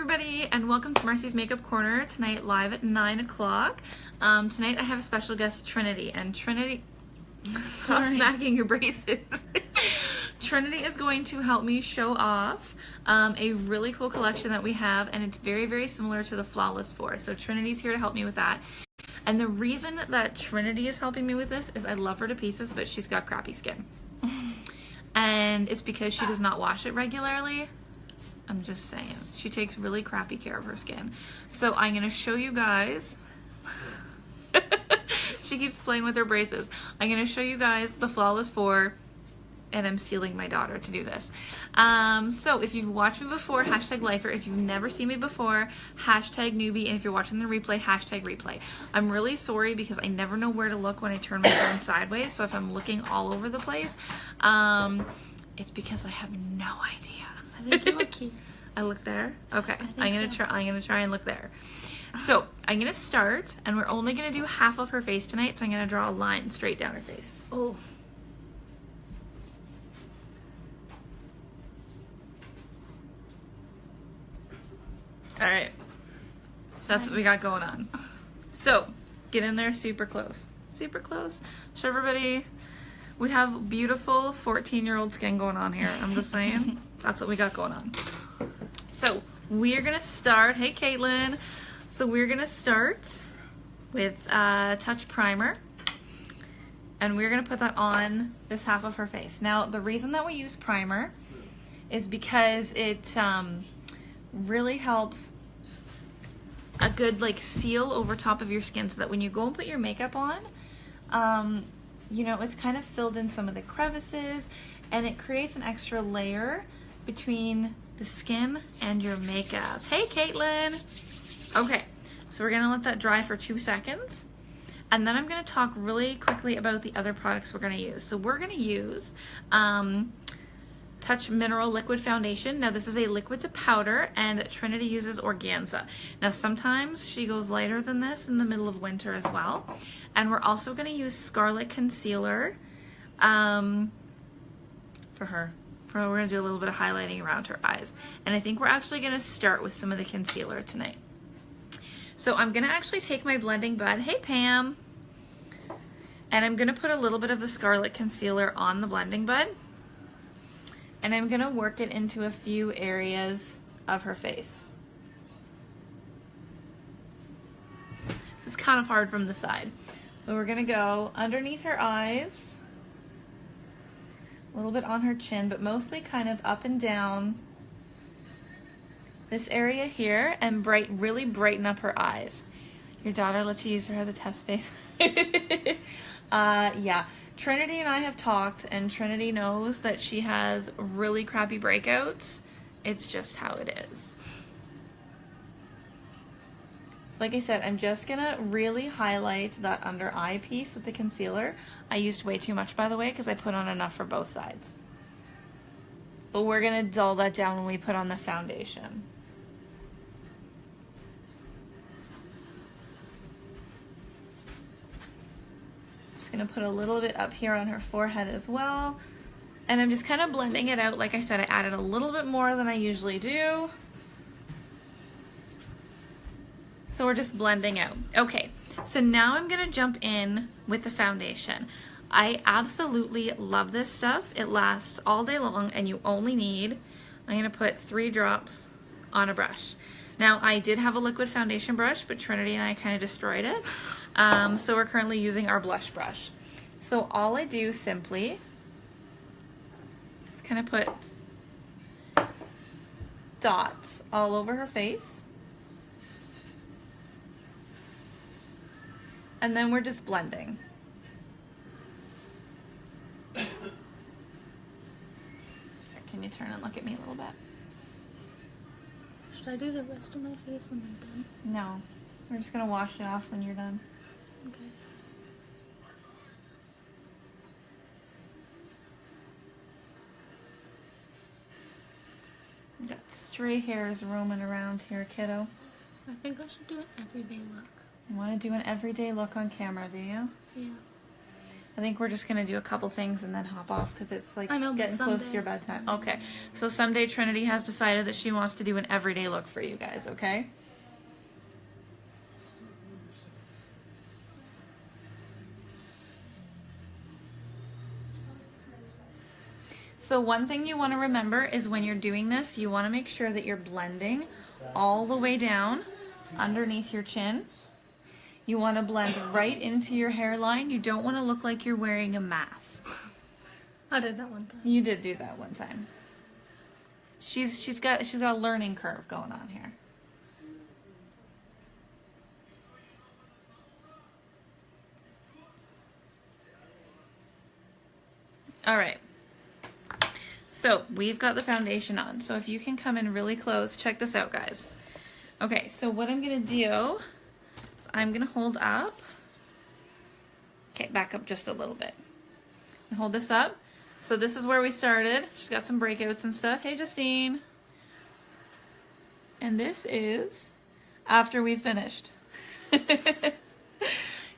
everybody, and welcome to Marcie's Makeup Corner, tonight live at 9 o'clock. Tonight I have a special guest, Trinity, and Trinity, stop smacking your braces. Trinity is going to help me show off a really cool collection that we have, and it's very, very similar to the Flawless 4. So Trinity's here to help me with that. And the reason that Trinity is helping me with this is I love her to pieces, but she's got crappy skin. And it's because she does not wash it regularly. I'm just saying. She takes really crappy care of her skin. So I'm going to show you guys. She keeps playing with her braces. I'm going to show you guys the Flawless 4. And I'm stealing my daughter to do this. So if you've watched me before, hashtag lifer. If you've never seen me before, hashtag newbie. And if you're watching the replay, hashtag replay. I'm really sorry because I never know where to look when I turn my phone sideways. So if I'm looking all over the place, it's because I have no idea. I think you look here. I look there? Okay. I'm gonna try and look there. So I'm gonna start, and we're only gonna do half of her face tonight, so I'm gonna draw a line straight down her face. Oh. Alright. So that's what we got going on. So get in there super close. Super close. Show everybody we have beautiful 14-year-old skin going on here. I'm just saying. That's what we got going on. So we're gonna start. Hey Caitlin. So we're gonna start with Touch Primer, and we're gonna put that on this half of her face. Now the reason that we use primer is because it really helps a good seal over top of your skin, so that when you go and put your makeup on, you know, it's kind of filled in some of the crevices, and it creates an extra layer between the skin and your makeup. Hey Caitlin! Okay, so we're gonna let that dry for 2 seconds, and then I'm gonna talk really quickly about the other products we're gonna use. So we're gonna use Touch Mineral Liquid Foundation. Now this is a liquid to powder, and Trinity uses Organza. Now sometimes she goes lighter than this in the middle of winter as well. And we're also gonna use Scarlet Concealer for her. We're gonna do a little bit of highlighting around her eyes. And I think we're actually gonna start with some of the concealer tonight. So I'm gonna actually take my blending bud, hey Pam, and I'm gonna put a little bit of the Scarlet Concealer on the blending bud. And I'm gonna work it into a few areas of her face. This is kind of hard from the side. But we're gonna go underneath her eyes, a little bit on her chin, but mostly kind of up and down this area here, and really brighten up her eyes. Your daughter lets you use her as a test face. Yeah. Trinity and I have talked, and Trinity knows that she has really crappy breakouts. It's just how it is. So like I said, I'm just gonna really highlight that under eye piece with the concealer. I used way too much, by the way, because I put on enough for both sides. But we're gonna dull that down when we put on the foundation. Gonna put a little bit up here on her forehead as well, and I'm just kind of blending it out. Like I said, I added a little bit more than I usually do, so we're just blending out. Okay, so now I'm gonna jump in with the foundation. I absolutely love this stuff. It lasts all day long, and you only need, I'm gonna put 3 drops on a brush. Now I did have a liquid foundation brush, but Trinity and I kind of destroyed it. So we're currently using our blush brush. So all I do simply is kind of put dots all over her face. And then we're just blending. Can you turn and look at me a little bit? Should I do the rest of my face when I'm done? No. We're just going to wash it off when you're done. Okay. Got stray hairs roaming around here, kiddo. I think I should do an everyday look. You want to do an everyday look on camera, do you? Yeah. I think we're just gonna do a couple things and then hop off because it's like I know, but getting close to someday. your bedtime. Okay, so someday Trinity has decided that she wants to do an everyday look for you guys, okay? So one thing you want to remember is when you're doing this, you want to make sure that you're blending all the way down underneath your chin. You want to blend right into your hairline. You don't want to look like you're wearing a mask. I did that one time. You did do that one time. She's got a learning curve going on here. All right. So we've got the foundation on. So if you can come in really close, check this out, guys. Okay, so what I'm gonna do is I'm gonna hold up. Okay, back up just a little bit. And hold this up. So this is where we started. She's got some breakouts and stuff. Hey, Justine. And this is after we finished.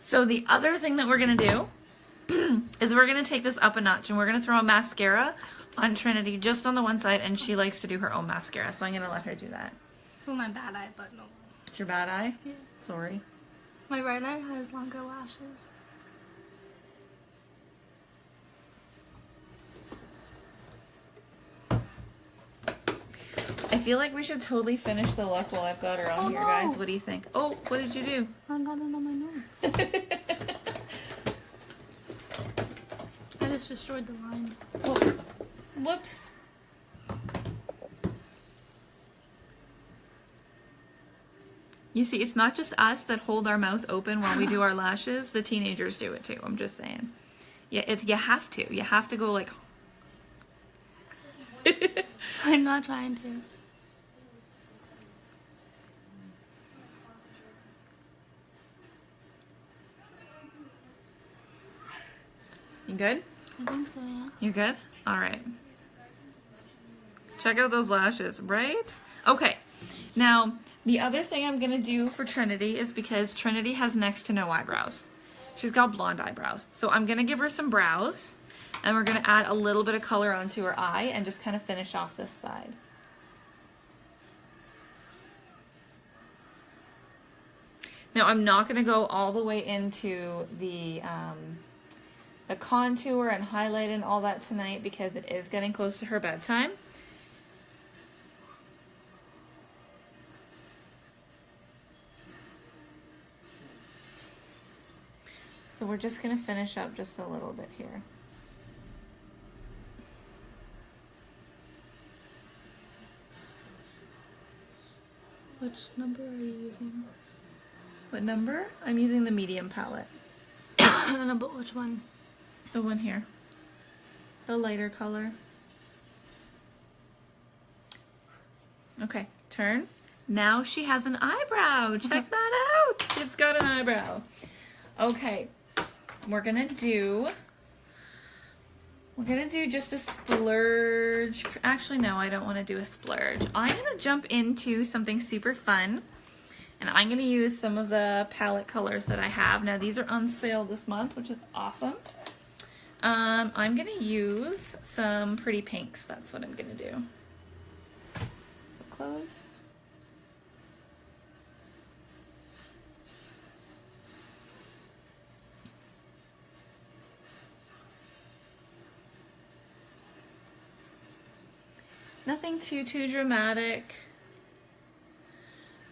So the other thing that we're gonna do is we're gonna take this up a notch and we're gonna throw a mascara on Trinity just on the one side, and she likes to do her own mascara, so I'm gonna let her do that. Well, my bad eye, but no. It's your bad eye? Yeah. Sorry. My right eye has longer lashes. I feel like we should totally finish the look while I've got her on here, no. guys. What do you think? Oh, what did you do? I got it on my nose. I just destroyed the line. Whoops. Whoops. You see, it's not just us that hold our mouth open while we do our lashes. The teenagers do it too. I'm just saying. Yeah, you have to. You have to go like... I'm not trying to. You good? I think so, yeah. You good? All right. Check out those lashes, right? Okay. Now, the other thing I'm going to do for Trinity is because Trinity has next to no eyebrows. She's got blonde eyebrows. So I'm going to give her some brows, and we're going to add a little bit of color onto her eye and just kind of finish off this side. Now, I'm not going to go all the way into the contour and highlight and all that tonight because it is getting close to her bedtime. So we're just going to finish up just a little bit here. Which number are you using? What number? I'm using the medium palette. I don't know, but which one? The one here. The lighter color. Okay, turn. Now she has an eyebrow. Check that out. It's got an eyebrow. Okay, we're gonna do just a splurge. Actually, no, I don't want to do a splurge. I'm gonna jump into something super fun. And I'm going to use some of the palette colors that I have. Now, these are on sale this month, which is awesome. I'm going to use some pretty pinks. That's what I'm going to do. So close. Nothing too dramatic.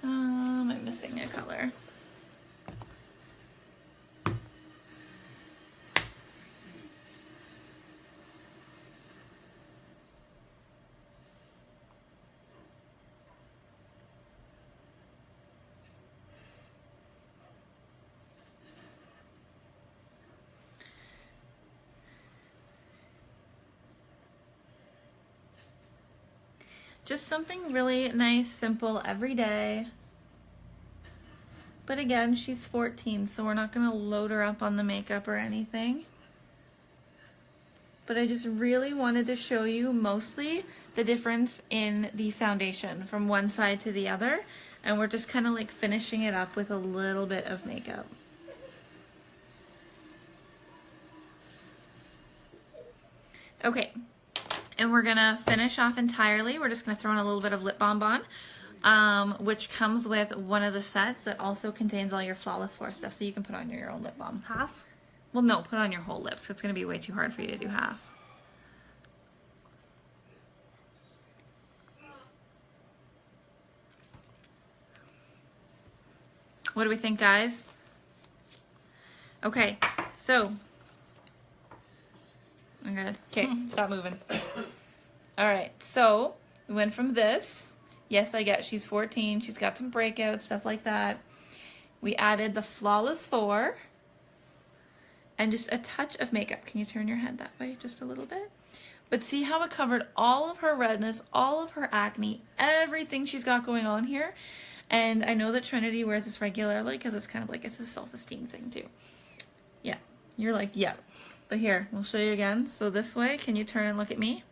I'm missing a color. Just something really nice, simple, every day. But again, she's 14, so we're not going to load her up on the makeup or anything. But I just really wanted to show you mostly the difference in the foundation from one side to the other. And we're just kind of like finishing it up with a little bit of makeup. Okay, and we're gonna finish off entirely. We're just gonna throw in a little bit of lip balm on, which comes with one of the sets that also contains all your Flawless 4 stuff, so you can put on your own lip balm. Half? Well, no, put on your whole lips. It's gonna be way too hard for you to do half. What do we think, guys? Okay, so. Okay, stop moving. All right, so we went from this. Yes, I get she's 14. She's got some breakouts, stuff like that. We added the Flawless 4 and just a touch of makeup. Can you turn your head that way just a little bit? But see how it covered all of her redness, all of her acne, everything she's got going on here. And I know that Trinity wears this regularly because it's kind of like it's a self-esteem thing too. Yeah, you're like, yeah. But here, we'll show you again. So this way, can you turn and look at me?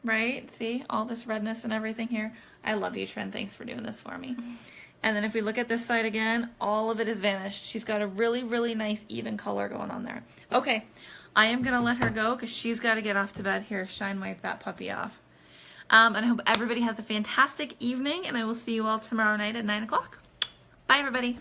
Right? See all this redness and everything here? I love you, Trin. Thanks for doing this for me. And then if we look at this side again, all of it is vanished. She's got a really, really nice even color going on there. Okay, I am going to let her go because she's got to get off to bed. Here, shine wipe that puppy off. And I hope everybody has a fantastic evening, and I will see you all tomorrow night at 9 o'clock. Bye, everybody.